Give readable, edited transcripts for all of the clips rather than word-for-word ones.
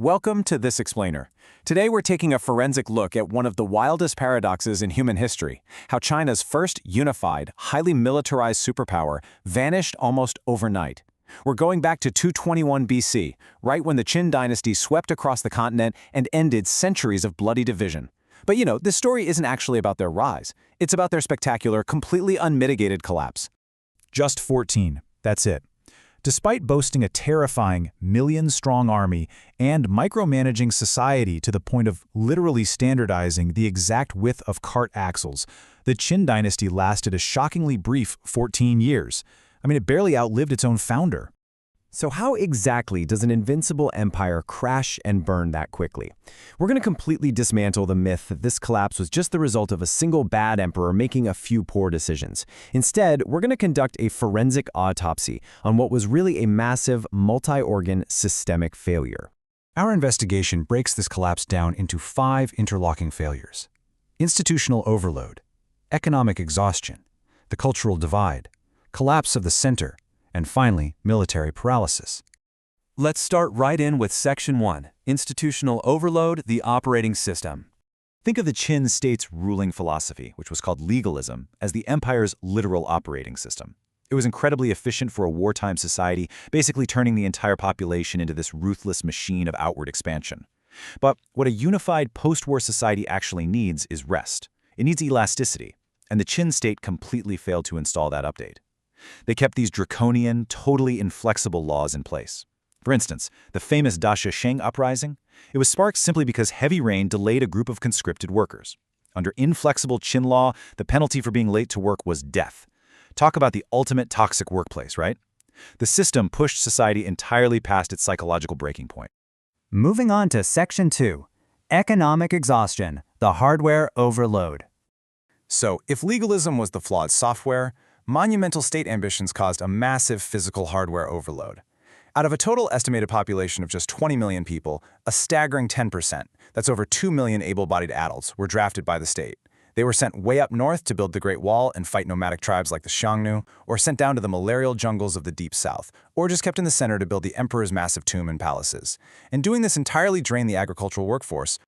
Welcome to This Explainer. Today we're taking a forensic look at one of the wildest paradoxes in human history, how China's first unified, highly militarized superpower vanished almost overnight. We're going back to 221 BC, right when the Qin Dynasty swept across the continent and ended centuries of bloody division. But this story isn't actually about their rise. It's about their spectacular, completely unmitigated collapse. Just 14, that's it. Despite boasting a terrifying, million-strong army and micromanaging society to the point of literally standardizing the exact width of cart axles, the Qin dynasty lasted a shockingly brief 14 years. It barely outlived its own founder. So how exactly does an invincible empire crash and burn that quickly? We're going to completely dismantle the myth that this collapse was just the result of a single bad emperor making a few poor decisions. Instead, we're going to conduct a forensic autopsy on what was really a massive, multi-organ, systemic failure. Our investigation breaks this collapse down into 5 interlocking failures: institutional overload, economic exhaustion, the cultural divide, collapse of the center, and finally, military paralysis. Let's start right in with Section 1, Institutional Overload, the Operating System. Think of the Qin state's ruling philosophy, which was called legalism, as the empire's literal operating system. It was incredibly efficient for a wartime society, basically turning the entire population into this ruthless machine of outward expansion. But what a unified post-war society actually needs is rest. It needs elasticity, and the Qin state completely failed to install that update. They kept these draconian, totally inflexible laws in place. For instance, the famous Dashi Sheng uprising, it was sparked simply because heavy rain delayed a group of conscripted workers. Under inflexible Qin law, the penalty for being late to work was death. Talk about the ultimate toxic workplace, right? The system pushed society entirely past its psychological breaking point. Moving on to Section 2, Economic Exhaustion, the Hardware Overload. So, if legalism was the flawed software, monumental state ambitions caused a massive physical hardware overload. Out of a total estimated population of just 20 million people, a staggering 10%, that's over 2 million able-bodied adults, were drafted by the state. They were sent way up north to build the Great Wall and fight nomadic tribes like the Xiongnu, or sent down to the malarial jungles of the Deep South, or just kept in the center to build the emperor's massive tomb and palaces. And doing this entirely drained the agricultural workforce.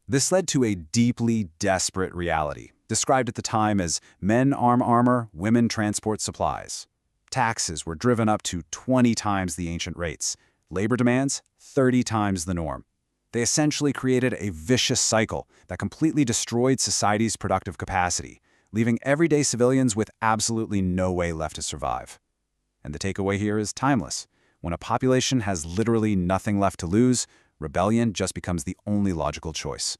This led to a deeply desperate reality, described at the time as men arm armor, women transport supplies. Taxes were driven up to 20 times the ancient rates. Labor demands, 30 times the norm. They essentially created a vicious cycle that completely destroyed society's productive capacity, leaving everyday civilians with absolutely no way left to survive. And the takeaway here is timeless. When a population has literally nothing left to lose, rebellion just becomes the only logical choice.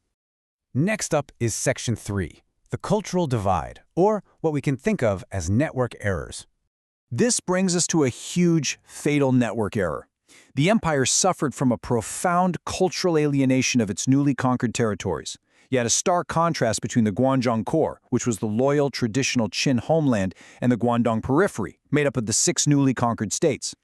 Next up is Section 3, the cultural divide, or what we can think of as network errors. This brings us to a huge, fatal network error. The empire suffered from a profound cultural alienation of its newly conquered territories. You had a stark contrast between the Guangdong core, which was the loyal, traditional Qin homeland, and the Guangdong periphery, made up of the 6 newly conquered states.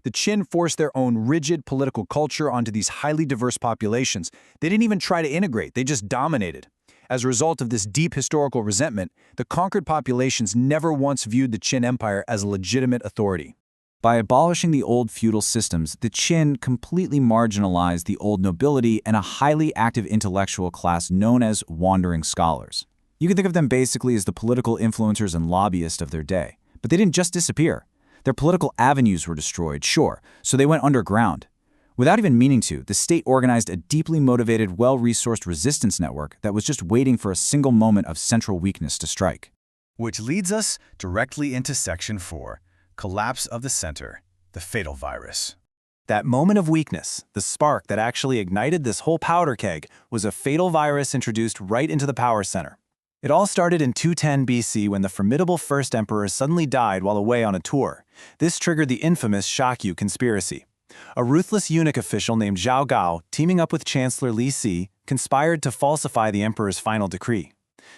The Qin forced their own rigid political culture onto these highly diverse populations. They didn't even try to integrate, they just dominated. As a result of this deep historical resentment, the conquered populations never once viewed the Qin Empire as a legitimate authority. By abolishing the old feudal systems, the Qin completely marginalized the old nobility and a highly active intellectual class known as wandering scholars. You can think of them basically as the political influencers and lobbyists of their day. But they didn't just disappear. Their political avenues were destroyed, sure, so they went underground. Without even meaning to, the state organized a deeply motivated, well-resourced resistance network that was just waiting for a single moment of central weakness to strike. Which leads us directly into Section 4, Collapse of the Center, the Fatal Virus. That moment of weakness, the spark that actually ignited this whole powder keg, was a fatal virus introduced right into the power center. It all started in 210 BC when the formidable first emperor suddenly died while away on a tour. This triggered the infamous Shakyu conspiracy. A ruthless eunuch official named Zhao Gao, teaming up with Chancellor Li Si, conspired to falsify the emperor's final decree.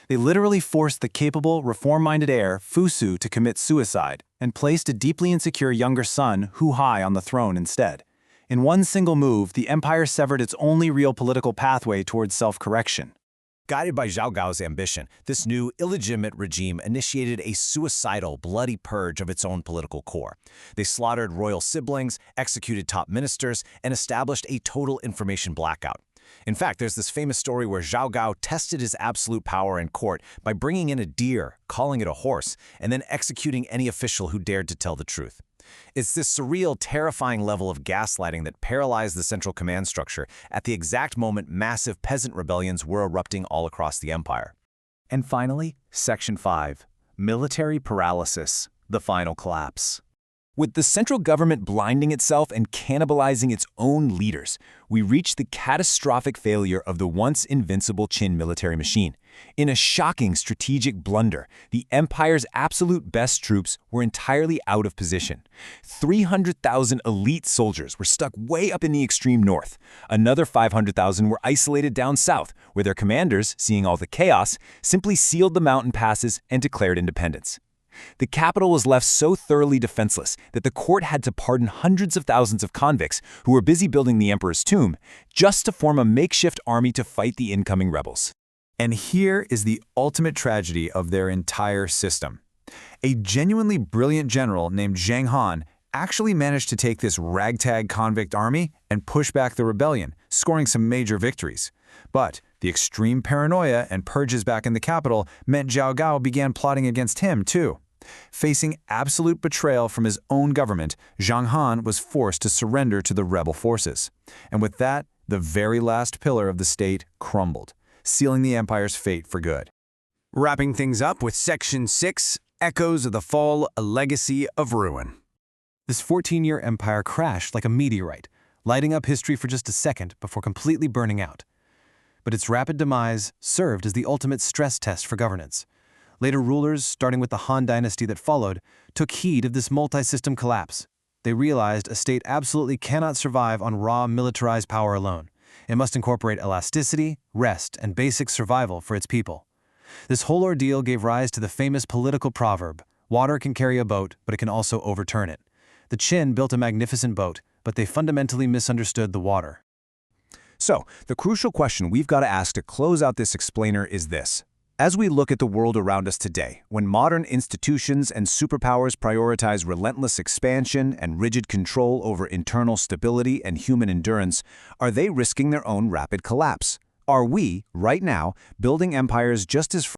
They literally forced the capable, reform-minded heir, Fu Su, to commit suicide, and placed a deeply insecure younger son, Hu Hai, on the throne instead. In one single move, the empire severed its only real political pathway towards self-correction. Guided by Zhao Gao's ambition, this new, illegitimate regime initiated a suicidal, bloody purge of its own political core. They slaughtered royal siblings, executed top ministers, and established a total information blackout. In fact, there's this famous story where Zhao Gao tested his absolute power in court by bringing in a deer, calling it a horse, and then executing any official who dared to tell the truth. It's this surreal, terrifying level of gaslighting that paralyzed the central command structure at the exact moment massive peasant rebellions were erupting all across the empire. And finally, Section 5, Military Paralysis, the Final Collapse. With the central government blinding itself and cannibalizing its own leaders, we reach the catastrophic failure of the once invincible Qin military machine. In a shocking strategic blunder, the empire's absolute best troops were entirely out of position. 300,000 elite soldiers were stuck way up in the extreme north. Another 500,000 were isolated down south, where their commanders, seeing all the chaos, simply sealed the mountain passes and declared independence. The capital was left so thoroughly defenseless that the court had to pardon hundreds of thousands of convicts who were busy building the emperor's tomb just to form a makeshift army to fight the incoming rebels. And here is the ultimate tragedy of their entire system. A genuinely brilliant general named Zhang Han actually managed to take this ragtag convict army and push back the rebellion, scoring some major victories. But the extreme paranoia and purges back in the capital meant Zhao Gao began plotting against him too. Facing absolute betrayal from his own government, Zhang Han was forced to surrender to the rebel forces. And with that, the very last pillar of the state crumbled, sealing the empire's fate for good. Wrapping things up with Section 6, Echoes of the Fall, a Legacy of Ruin. This 14-year empire crashed like a meteorite, lighting up history for just a second before completely burning out. But its rapid demise served as the ultimate stress test for governance. Later rulers, starting with the Han Dynasty that followed, took heed of this multi-system collapse. They realized a state absolutely cannot survive on raw militarized power alone. It must incorporate elasticity, rest, and basic survival for its people. This whole ordeal gave rise to the famous political proverb, "Water can carry a boat, but it can also overturn it." The Qin built a magnificent boat, but they fundamentally misunderstood the water. So, the crucial question we've got to ask to close out this explainer is this. As we look at the world around us today, when modern institutions and superpowers prioritize relentless expansion and rigid control over internal stability and human endurance, are they risking their own rapid collapse? Are we, right now, building empires just as